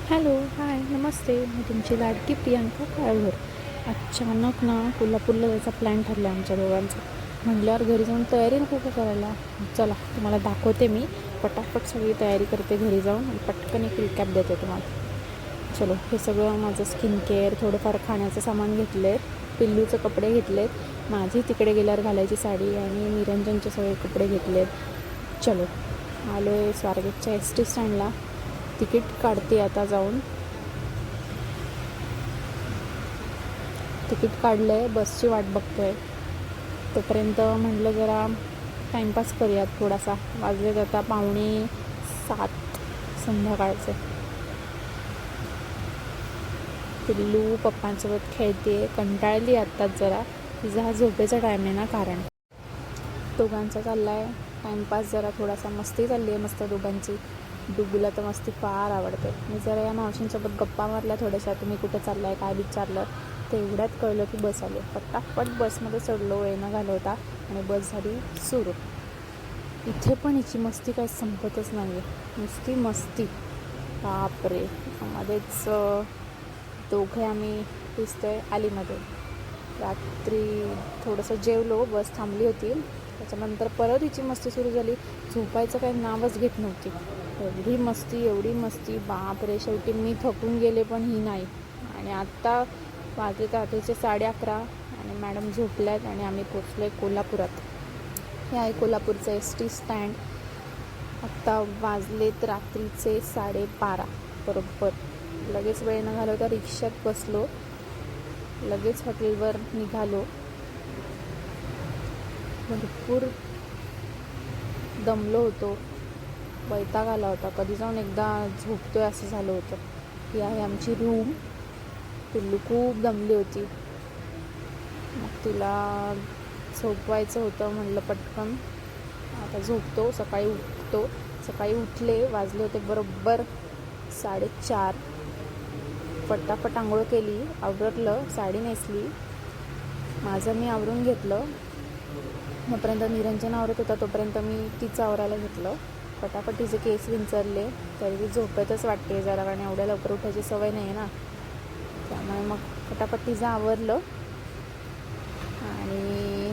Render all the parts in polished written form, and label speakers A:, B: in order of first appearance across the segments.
A: Hello, हाय, नमस्ते. मी तुमची लाडकी प्रियांका काळभोर. अचानक ना कोल्हापूरला जायचा प्लॅन ठरला आमच्या दोघांचा. म्हटल्यावर घरी जाऊन तयारी नको का करायला? चला, तुम्हाला दाखवते मी. पटापट सगळी तयारी करते घरी जाऊन आणि पटकन एक रिकॅप देते तुम्हाला. चलो, हे सगळं माझं स्किन केअर, थोडंफार खाण्याचं सामान घेतलं आहे, पिल्लूचं कपडे घेतले आहेत, माझी तिकडे गेल्यावर घालायची साडी आणि निरंजनचे सगळे कपडे घेतले आहेत. चलो, आलो आहे स्वारगेटच्या ST स्टँडला. तिकीट काढते आता जाऊन. तिकीट काढलं आहे, बसची वाट बघतो आहे. तोपर्यंत म्हटलं जरा टाईमपास करूयात थोडासा. वाजलेत आता 6:45 संध्याकाळचे. पिल्लू पप्पांसोबत खेळते, कंटाळली आत्ताच जरा. तिचा हा झोपेचा टाईम आहे ना, कारण दोघांचा चालला आहे टाईमपास. जरा थोडासा मस्ती चालली आहे मस्त दोघांची. डुगूला तर मस्ती फार आवडते. मी जरा या मावशींसोबत गप्पा मारल्या थोड्याशा. तुम्ही कुठे चालला आहे काय विचारलं, तेवढ्यात कळलं की बस आले. फटाफट बसमध्ये चढलो, वेळेनं घालवता आणि बस झाली सुरू. इथे पण हिची मस्ती काही संपतच नाही आहे, नुसती मस्ती. बापरे. मध्येच दोघे आम्ही दिसतो आहे आलीमध्ये. रात्री थोडंसं जेवलो, बस थांबली होती. त्याच्यानंतर परत हिची मस्ती सुरू झाली. झोपायचं काही नावच घेत नव्हती. एवढी मस्ती, बापरे. शेवटी मी थकून गेले पण ही नाही. आणि आत्ता वाजले रात्रीचे 11:30 आणि मॅडम झोपल्यात आणि आम्ही पोचलो आहे कोल्हापुरात. हे आहे कोल्हापूरचं ST स्टँड. आत्ता वाजलेत रात्रीचे 12:30 बरोबर. लगेच वेळेनं घालवता रिक्षात बसलो, लगेच हॉटेलवर निघालो. भरपूर दमलो होतो, वैताग आला होता. कधी जाऊन एकदा झोपतोय असं झालं होतं. ही आहे आमची रूम. पिल्लू खूप दमली होती, मग तिला झोपवायचं होतं. म्हणलं पटकन आता झोपतो, सकाळी उठतो. सकाळी उठले, वाजले होते बरोबर 4:30. फटाफट आंघोळ केली, आवरलं, साडी नेसली, माझं मी आवरून घेतलं. तोपर्यंत निरंजन आवरत होता, तोपर्यंत मी तिचं आवरायला घेतलं. फटाफट तिचे केस विंचरले. तरी ती झोपेतच वाटते जरा, कारण एवढ्या लवकर उठायची सवय नाही आहे ना. त्यामुळे मग फटाफट तिचं आवरलं. आणि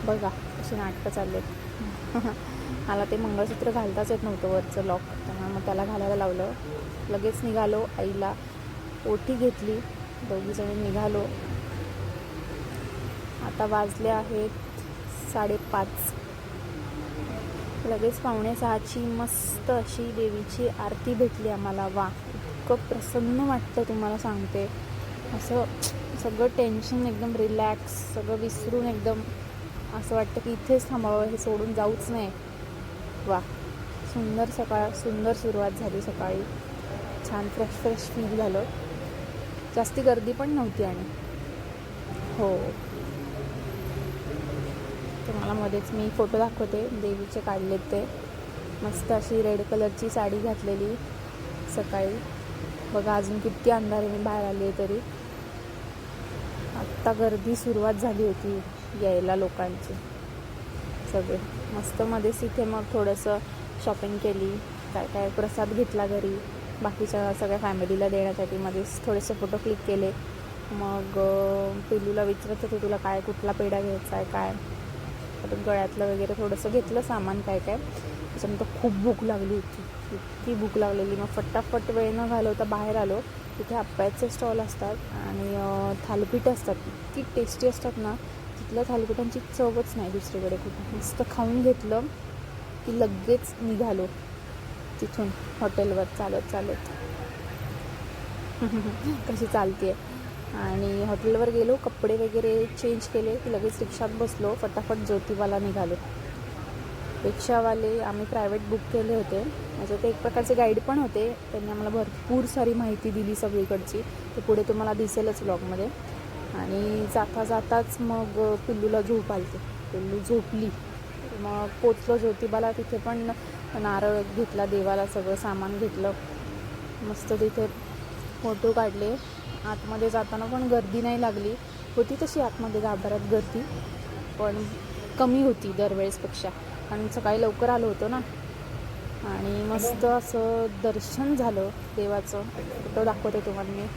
A: बघा अशी नाटकं चाललेत. मला ते मंगळसूत्र घालताच येत नव्हतं, वरचं लॉक. त्यामुळे मग त्याला घालायला लावलं. लगेच निघालो. आईला ओटी घेतली, दोघीजणी निघालो. आता वाजले आहेत 5:30. लगेच 5:45ची मस्त अशी देवीची आरती भेटली आम्हाला. वा, इतकं प्रसन्न वाटतं तुम्हाला सांगते. असं सगळं टेन्शन एकदम रिलॅक्स, सगळं विसरून एकदम असं वाटतं की इथेच थांबावं, हे सोडून जाऊच नाही. वा, सुंदर सकाळ, सुंदर सुरुवात झाली सकाळी. छान फ्रेश फील झालं. जास्ती गर्दी पण नव्हती. आणि हो, तुम्हाला मध्येच मी फोटो दाखवते देवीचे काढलेत ते. मस्त अशी रेड कलरची साडी घातलेली सकाळी. बघा अजून किती अंधार आहे, मी बाहेर आली आहे तरी. आत्ता गर्दी सुरुवात झाली होती यायला लोकांची. सगळे मस्त. मध्येच इथे मग थोडंसं शॉपिंग केली, काय प्रसाद घेतला घरी बाकीच्या सगळ्या फॅमिलीला देण्यासाठी. मध्येच थोडेसे फोटो क्लिक केले. मग पिल्लूला विचारत होते तुला काय कुठला पेढा घ्यायचा आहे काय. परत गळ्यातलं वगैरे थोडंसं घेतलं सामान काय. त्याच्यानंतर खूप भूक लागली होती, इतकी भूक लागलेली. मग फटाफट वेळ न घालवता बाहेर आलो. तिथे आप्प्याचे स्टॉल असतात आणि थालीपीठ असतात, इतकी टेस्टी असतात ना. तिथल्या थालीपीठांची चवच नाही दुसरीकडे कुठे. मस्त खाऊन घेतलं की लगेच निघालो तिथून हॉटेलवर चालत. कशी चालते. आणि हॉटेलवर गेलो, कपडे वगैरे चेंज केले की लगेच रिक्षात बसलो. फटाफट ज्योतिबाला निघालो. रिक्षावाले आम्ही प्रायव्हेट बुक केले होते. म्हणजे ते एक प्रकारचे गाईड पण होते. त्यांनी आम्हाला भरपूर सारी माहिती दिली सगळीकडची. ते पुढे तुम्हाला दिसेलच ब्लॉगमध्ये. आणि जाताच मग पिल्लूला झोप आली. पिल्लू झोपली. मग पोचलो ज्योतिबाला. तिथे पण नारळ घेतला देवाला, सगळं सामान घेतलं. मस्त तिथे फोटो काढले. आतमध्ये जाताना पण गर्दी नाही लागली. होती तशी आतमध्ये गाभाऱ्यात गर्दी, पण कमी होती दरवेळेसपेक्षा, कारण सकाळी लवकर आलो होतो ना. आणि मस्त असं दर्शन झालं देवाचं. फोटो दाखवते तुम्हाला मी.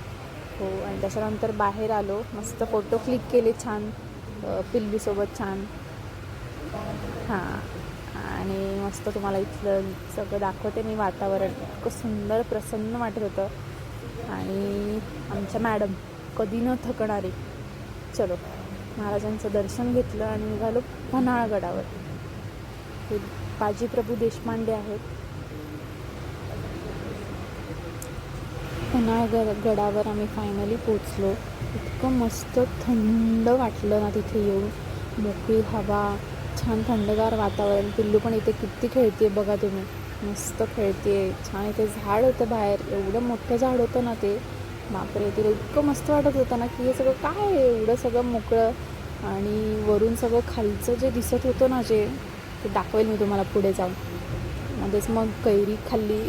A: हो, आणि त्याच्यानंतर बाहेर आलो, मस्त फोटो क्लिक केले छान पिल्लूसोबत छान. हां, आणि मस्त तुम्हाला इथलं सगळं दाखवते मी. वातावरण इतकं सुंदर प्रसन्न वाटत होतं. आणि आमच्या मॅडम कधी न थकणारी. चलो, महाराजांचं दर्शन घेतलं आणि निघालो पन्हाळगडावर. हे बाजीप्रभू देशपांडे आहेत. पन्हाळगडावर आम्ही फायनली पोचलो. इतकं मस्त थंड वाटलं ना तिथे येऊन. मोकळी हवा, छान थंडगार वातावरण. पिल्लू पण इथे किती खेळते बघा तुम्ही, मस्त खेळते छान. इथे झाड होतं बाहेर, एवढं मोठं झाड होतं ना ते, बापरे. तिला इतकं मस्त वाटत होतं ना की हे सगळं काय आहे, एवढं सगळं मोकळं. आणि वरून सगळं खालचं जे दिसत होतं ना, जे ते दाखवेल मी तुम्हाला पुढे जाऊन. मध्येच मग कैरी खाल्ली,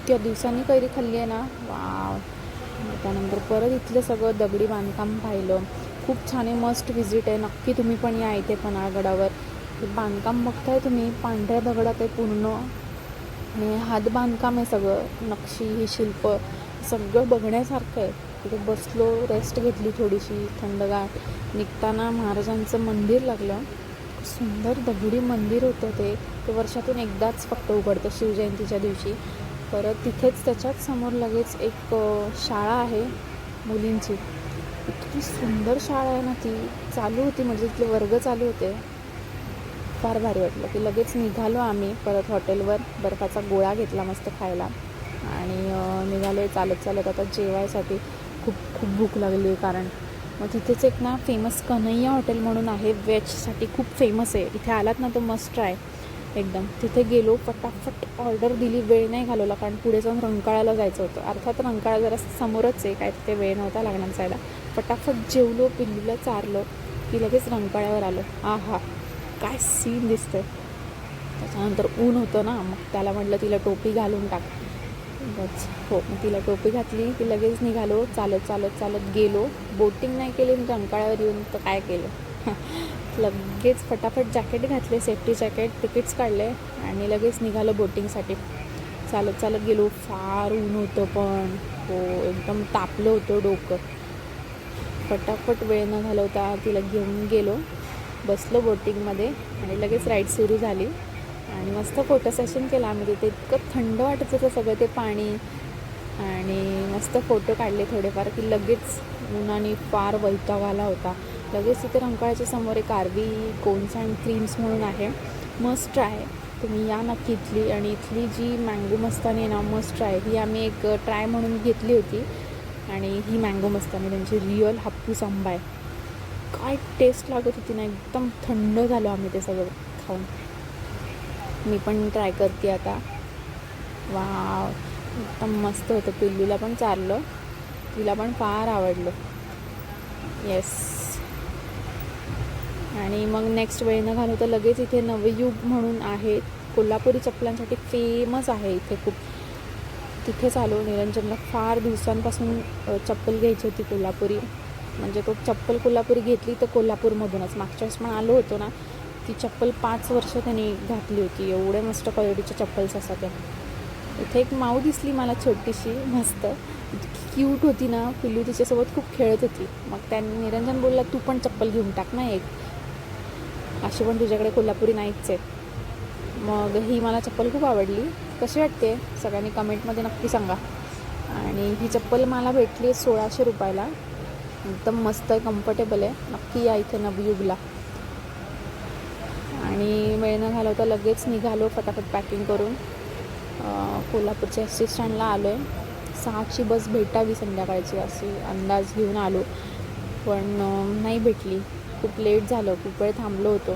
A: त्या दिवसांनी कैरी खाल्ली आहे ना, वाव. त्यानंतर परत इथलं सगळं दगडी बांधकाम पाहिलं. खूप छान आहे, मस्ट विजिट आहे. नक्की तुम्ही पण या इथे पन्हाळगडावर. हे बांधकाम बघताय तुम्ही, पांढऱ्या दगडात आहे पूर्ण, आणि हात बांधकाम आहे सगळं. नक्षी, ही शिल्प सगळं बघण्यासारखं आहे. तिथे बसलो, रेस्ट घेतली थोडीशी, थंडगार. निघताना महाराजांचं मंदिर लागलं. सुंदर दगडी मंदिर होतं ते वर्षातून एकदाच फक्त उघडतं, शिवजयंतीच्या दिवशी. परत तिथेच त्याच्याच समोर लगेच एक शाळा आहे मुलींची. इतकी सुंदर शाळा आहे ना ती, चालू होती म्हणजे तिथले वर्ग चालू होते. फार भारी वाटलं की लगेच निघालो आम्ही परत हॉटेलवर. बर्फाचा गोळा घेतला मस्त खायला आणि निघालो चालत चालत आता जेवायसाठी. खूप खूप भूक लागली आहे. कारण मग तिथेच एक ना फेमस कन्हैया हॉटेल म्हणून आहे, व्हेजसाठी खूप फेमस आहे. इथे आलात ना तर मस्ट ट्राय एकदम. तिथे गेलो, फटाफट ऑर्डर दिली, वेळ नाही घालवला. कारण पुढे जाऊन रंकाळ्याला जायचं होतं. अर्थात रंकाळा जरा समोरच आहे, काय तिथे वेळ नव्हता लागणार जायला. फटाफट जेवलो, पिल्लूला चारलं की लगेच रंकाळ्यावर आलो. आहा, काय सीन दिसतं. त्याच्यानंतर ऊन होतं ना, मग त्याला म्हटलं तिला टोपी घालून टाक. बस हो, मग तिला टोपी घातली की लगेच निघालो. चालत चालत चालत गेलो. बोटिंग नाही केली, रंकाळ्यावर येऊन तर काय केलं. लगेच फटाफट जॅकेट घातले, सेफ्टी जॅकेट, तिकीट्स काढले आणि लगेच निघालो बोटिंगसाठी. चालत चालत गेलो. फार ऊन होतं पण हो, एकदम तापलं होतं डोकं. फटाफट वेळ न घालवता तिला घेऊन गेलो, बसलो बोटिंगमध्ये आणि लगेच राईड सुरू झाली. आणि मस्त फोटो सेशन केला आम्ही तिथे. इतकं थंड वाटत होतं सगळं ते पाणी. आणि मस्त फोटो काढले थोडेफार की लगेच उन्हाने फार वैताग आला होता. लगेच तिथे रंकाळ्याच्या समोर एक आरवी कोन्स अँड क्रीम्स म्हणून आहे, मस्ट ट्राय. तुम्ही या नक्की इथली. आणि इथली जी मँगो मस्तानी आहे ना, मस्ट ट्राय. ही आम्ही एक ट्राय म्हणून घेतली होती. आणि ही मँगो मस्तानी त्यांची रिअल हापूस आंबा आहे. काय टेस्ट लागत होती ना, एकदम थंड झालो आम्ही ते सगळं खाऊन. मी पण ट्राय करते आता. वाव, एकदम मस्त होतं. पिल्लूला पण चारलं, तिला पण फार आवडलं. येस. आणि मग नेक्स्ट वेळ न घालवता लगेच इथे नवयुग म्हणून आहे, कोल्हापुरी चप्पलांसाठी फेमस आहे इथे खूप. तिथेच आलो. निरंजनला फार दिवसांपासून चप्पल घ्यायची होती कोल्हापुरी. म्हणजे तो चप्पल कोल्हापुरी घेतली तर कोल्हापूरमधूनच. मागच्या वेळेस पण आलो होतो ना, ती चप्पल 5 वर्ष त्यांनी घातली होती. एवढ्या मस्त क्वालिटीच्या चप्पल्स असतात त्या. इथे एक माऊ दिसली मला छोटीशी, मस्त इतकी क्यूट होती ना. पिल्लू तिच्यासोबत खूप खेळत होती. मग त्यांनी निरंजन बोलला, तू पण चप्पल घेऊन टाक ना एक, अशी पण तुझ्याकडे कोल्हापुरी नाहीच आहे. मग ही मला चप्पल खूप आवडली. कशी वाटते सगळ्यांनी कमेंटमध्ये नक्की सांगा. आणि ही चप्पल मला भेटली 1600 रुपयाला. एकदम मस्त आहे, कम्फर्टेबल आहे. नक्की या इथे नवयुगला. आणि वेळ न घालवता लगेच निघालो फटाफट पॅकिंग करून. कोल्हापूरच्या एस टी स्टँडला आलो आहे. 6ची बस भेटावी संध्याकाळची अशी अंदाज घेऊन आलो, पण नाही भेटली. खूप लेट झालं, खूप वेळ थांबलो होतो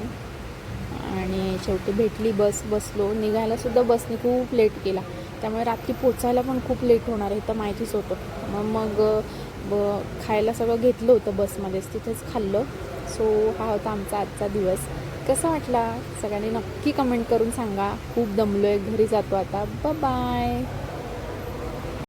A: आणि शेवटी भेटली बस. बसलो. निघायलासुद्धा बसने खूप लेट केला, त्यामुळे रात्री पोचायला पण खूप लेट होणार आहे तर माहितीच होतं. मग खायला सगळं घेतलं होतं बसमध्येच, तिथेच खाल्लं. सो हा होता आमचा आजचा दिवस. कसा वाटला सगळ्यांनी नक्की कमेंट करून सांगा. खूप दमलो आहे, घरी जातो आता. बाय.